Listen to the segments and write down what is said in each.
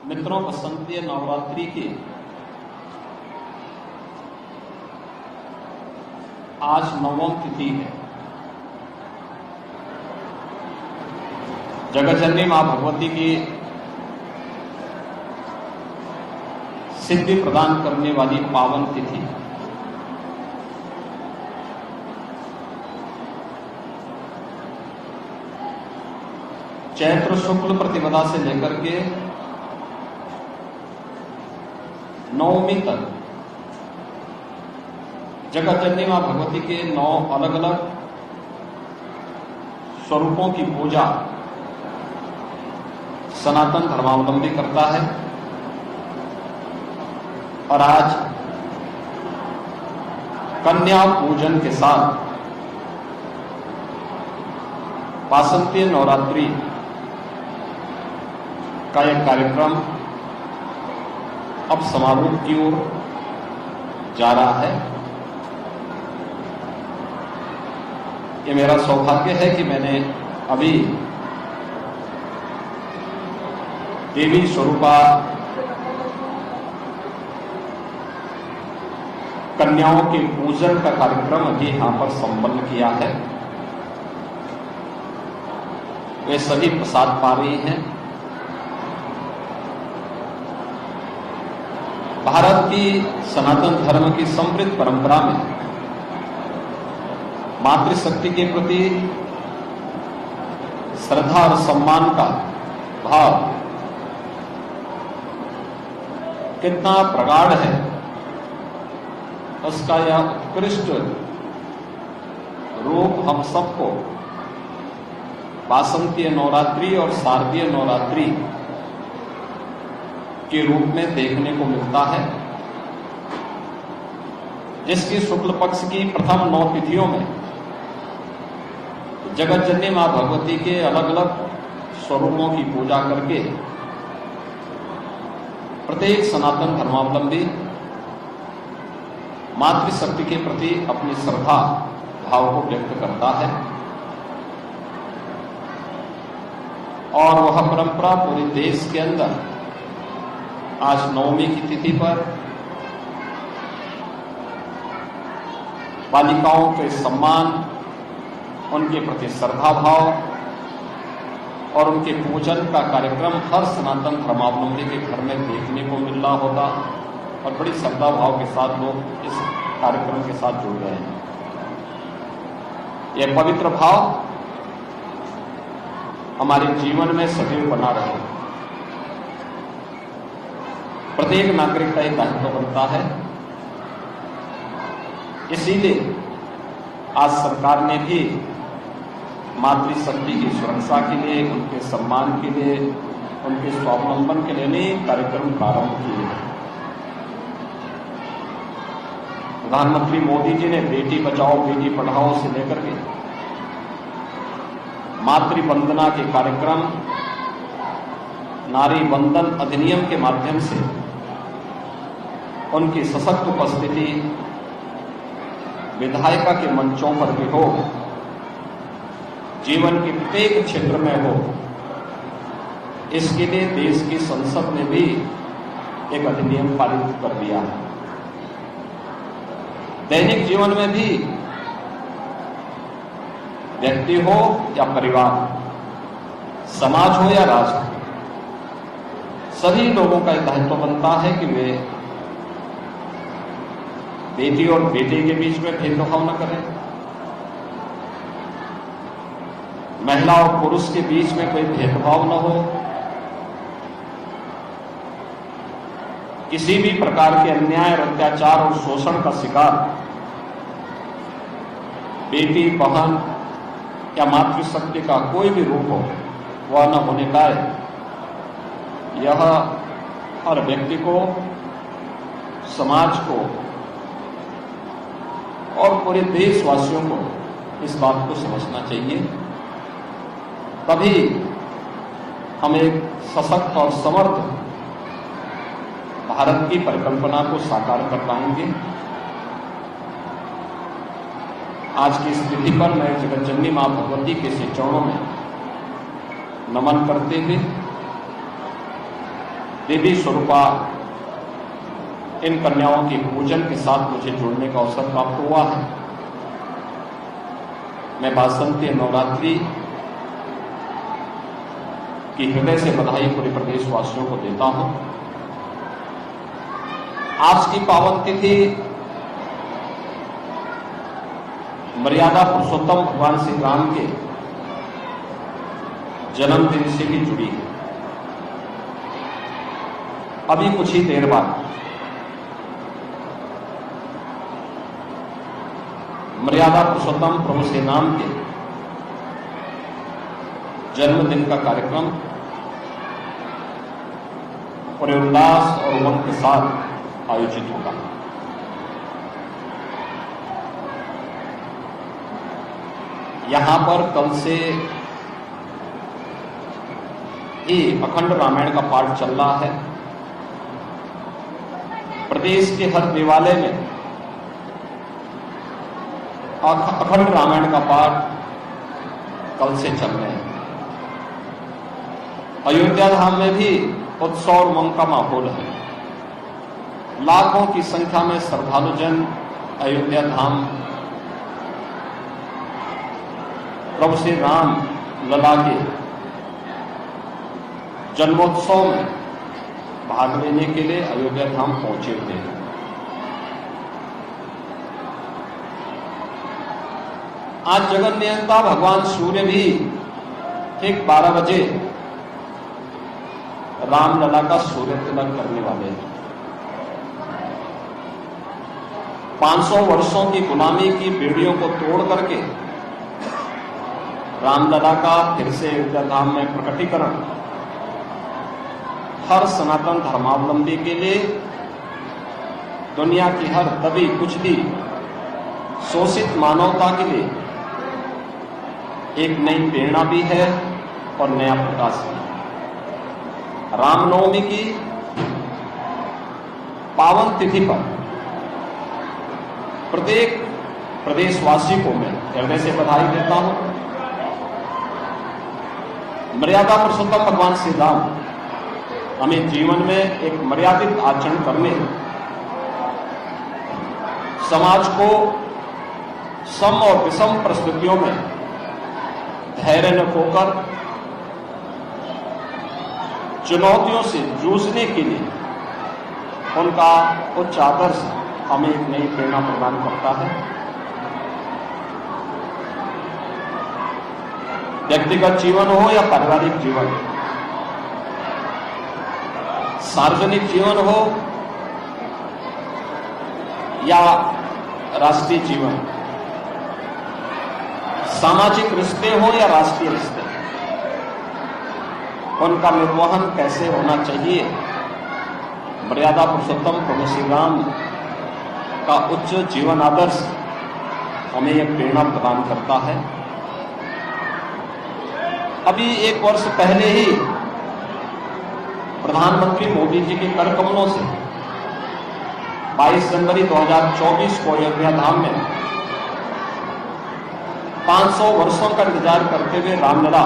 मित्रों, बसंतीय नवरात्रि की आज 9वीं तिथि है। जगतजननी मां भगवती की सिद्धि प्रदान करने वाली पावन तिथि। चैत्र शुक्ल प्रतिपदा से लेकर के नवमी तक जगतजननी मां भगवती के 9 अलग अलग स्वरूपों की पूजा सनातन धर्मावलंबी करता है। और आज कन्या पूजन के साथ वासंतीय नवरात्रि का एक कार्यक्रम अब समारोह की ओर जा रहा है। ये मेरा सौभाग्य है कि मैंने अभी देवी स्वरूपा कन्याओं के पूजन का कार्यक्रम अभी यहां पर संपन्न किया है। वे सभी प्रसाद पा रही हैं। भारत की सनातन धर्म की समृद्ध परंपरा में मातृशक्ति के प्रति श्रद्धा और सम्मान का भाव कितना प्रगाढ़ है, उसका यह उत्कृष्ट रूप हम सबको वासंतीय नवरात्रि और शारदीय नवरात्रि के रूप में देखने को मिलता है, जिसकी शुक्ल पक्ष की प्रथम 9 तिथियों में जगतजननी मां भगवती के अलग अलग स्वरूपों की पूजा करके प्रत्येक सनातन धर्मावलंबी मातृशक्ति के प्रति अपनी श्रद्धा भाव को व्यक्त करता है। और वह परंपरा पूरे देश के अंदर आज 9वीं की तिथि पर बालिकाओं के सम्मान, उनके प्रति श्रद्धा भाव और उनके पूजन का कार्यक्रम हर सनातन धर्मावलंबी के घर में देखने को मिल रहा होता और बड़ी श्रद्धा भाव के साथ लोग इस कार्यक्रम के साथ जुड़ रहे हैं। यह पवित्र भाव हमारे जीवन में सदैव बना रहे। प्रत्येक नागरिक का एक दायित्व बनता है। इसीलिए आज सरकार ने भी मातृशक्ति की सुरक्षा के लिए, उनके सम्मान के लिए, उनके स्वावलंबन के लिए अनेक कार्यक्रम प्रारंभ किए हैं। प्रधानमंत्री मोदी जी ने बेटी बचाओ बेटी पढ़ाओ से लेकर के मातृ वंदना के कार्यक्रम, नारी वंदन अधिनियम के माध्यम से उनकी सशक्त उपस्थिति विधायिका के मंचों पर भी हो, जीवन के प्रत्येक क्षेत्र में हो, इसके लिए देश की संसद ने भी एक अधिनियम पारित कर दिया है। दैनिक जीवन में भी व्यक्ति हो या परिवार, समाज हो या राष्ट्र, सभी लोगों का एक दायित्व बनता है कि वे बेटी और बेटे के बीच में भेदभाव न करें, महिला और पुरुष के बीच में कोई भेदभाव न हो, किसी भी प्रकार के अन्याय और अत्याचार और शोषण का शिकार बेटी, बहन या मातृशक्ति का कोई भी रूप हो वह न होने पाए। यह हर व्यक्ति को, समाज को और पूरे देशवासियों को इस बात को समझना चाहिए। तभी हम एक सशक्त और समर्थ भारत की परिकल्पना को साकार कर पाएंगे। आज की इस तिथि पर मैं जगतजननी मां भगवती के श्री चरणों में नमन करते हुए देवी स्वरूपा इन कन्याओं के पूजन के साथ मुझे जुड़ने का अवसर प्राप्त हुआ है। मैं वासंती नवरात्रि की हृदय से बधाई पूरे प्रदेशवासियों को देता हूं। आज की पावन तिथि मर्यादा पुरुषोत्तम भगवान श्री राम के जन्मदिन से भी जुड़ी है। अभी कुछ ही देर बाद मर्यादा पुरुषोत्तम प्रभु श्री राम के जन्मदिन का कार्यक्रम पूरे उल्लास और उमंग के साथ आयोजित होगा। यहां पर कल से ही अखंड रामायण का पाठ चल रहा है। प्रदेश के हर देवालय में अखंड रामायण का पाठ कल से चल रहे हैं। अयोध्या धाम में भी उत्सव और उमंग का माहौल है। लाखों की संख्या में श्रद्धालुजन अयोध्या धाम प्रभु श्री राम लला के जन्मोत्सव में भाग लेने के लिए अयोध्या धाम पहुंचे हुए हैं। आज जगत नियंता भगवान सूर्य भी ठीक 12 बजे रामलला का सूर्य तिलक करने वाले हैं। 500 वर्षों की गुलामी की बेड़ियों को तोड़ करके रामलला का फिर से अयोध्या धाम में प्रकटीकरण हर सनातन धर्मावलंबी के लिए, दुनिया की हर दबी कुचली शोषित मानवता के लिए एक नई प्रेरणा भी है और नया प्रकाश भी। रामनवमी की पावन तिथि पर प्रत्येक प्रदेशवासी को मैं हृदय से बधाई देता हूं। मर्यादा पुरुषोत्तम भगवान श्री राम हमें जीवन में एक मर्यादित आचरण करने, समाज को सम और विषम परिस्थितियों में धैर्य न खोकर चुनौतियों से जूझने के लिए उनका उच्च आदर्श हमें एक नई प्रेरणा प्रदान करता है। व्यक्तिगत जीवन हो या पारिवारिक जीवन, सार्वजनिक जीवन हो या राष्ट्रीय जीवन, सामाजिक रिश्ते हो या राष्ट्रीय रिश्ते, उनका निर्वहन कैसे होना चाहिए, मर्यादा पुरुषोत्तम प्रभु श्री राम का उच्च जीवन आदर्श हमें एक प्रेरणा प्रदान करता है। अभी 1 वर्ष पहले ही प्रधानमंत्री मोदी जी के कर कमलों से 22 जनवरी 2024 को अयोध्या धाम में 500 वर्षों का इंतजार करते हुए रामलला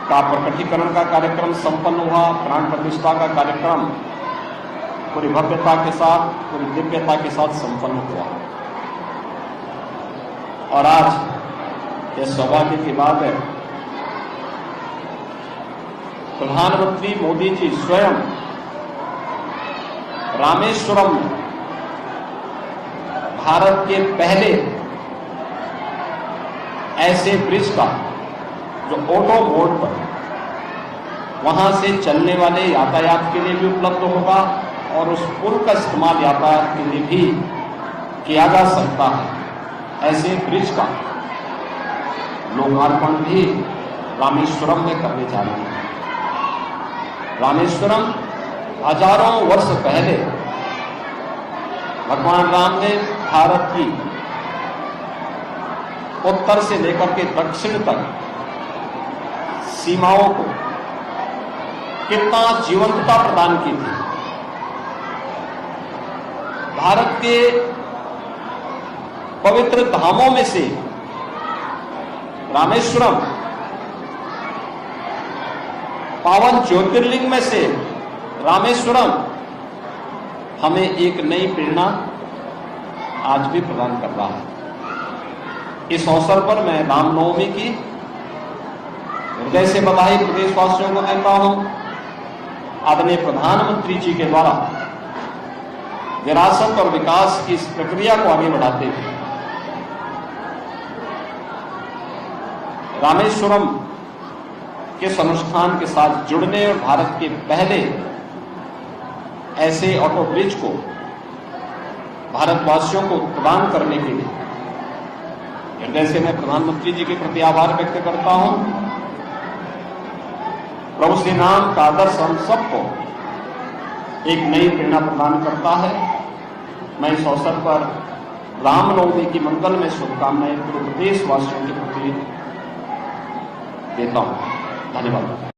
का प्रकटीकरण का कार्यक्रम संपन्न हुआ। प्राण प्रतिष्ठा का कार्यक्रम पूरी भव्यता के साथ, पूरी दिव्यता के साथ संपन्न हुआ। और आज यह सौभाग्य की बात है, प्रधानमंत्री मोदी जी स्वयं रामेश्वरम में भारत के पहले ऐसे ब्रिज का जो ऑटो मोड पर वहां से चलने वाले यातायात के लिए भी उपलब्ध होगा और उस पुल का इस्तेमाल यातायात के लिए भी किया जा सकता है, ऐसे ब्रिज का लोकार्पण भी रामेश्वरम में करने जा रहे हैं। रामेश्वरम हजारों वर्ष पहले भगवान राम ने भारत की उत्तर से लेकर के दक्षिण तक सीमाओं को कितना जीवंतता प्रदान की थी। भारत के पवित्र धामों में से रामेश्वरम पावन ज्योतिर्लिंग में से रामेश्वरम हमें एक नई प्रेरणा आज भी प्रदान कर रहा है। इस अवसर पर मैं रामनवमी की हृदय से बधाई प्रदेशवासियों को देता हूं। आदरणीय प्रधानमंत्री जी के द्वारा विरासत और विकास की इस प्रक्रिया को आगे बढ़ाते हुए रामेश्वरम के अनुष्ठान के साथ जुड़ने और भारत के पहले ऐसे ऑटो ब्रिज को भारतवासियों को प्रदान करने के लिए हृदय से मैं प्रधानमंत्री जी के प्रति आभार व्यक्त करता हूं। प्रभु श्री राम का आदर्श हम सबको एक नई प्रेरणा प्रदान करता है। मैं इस अवसर पर रामनवमी की मंगल में शुभकामनाएं पूरे प्रदेशवासियों के प्रति देता हूं। धन्यवाद।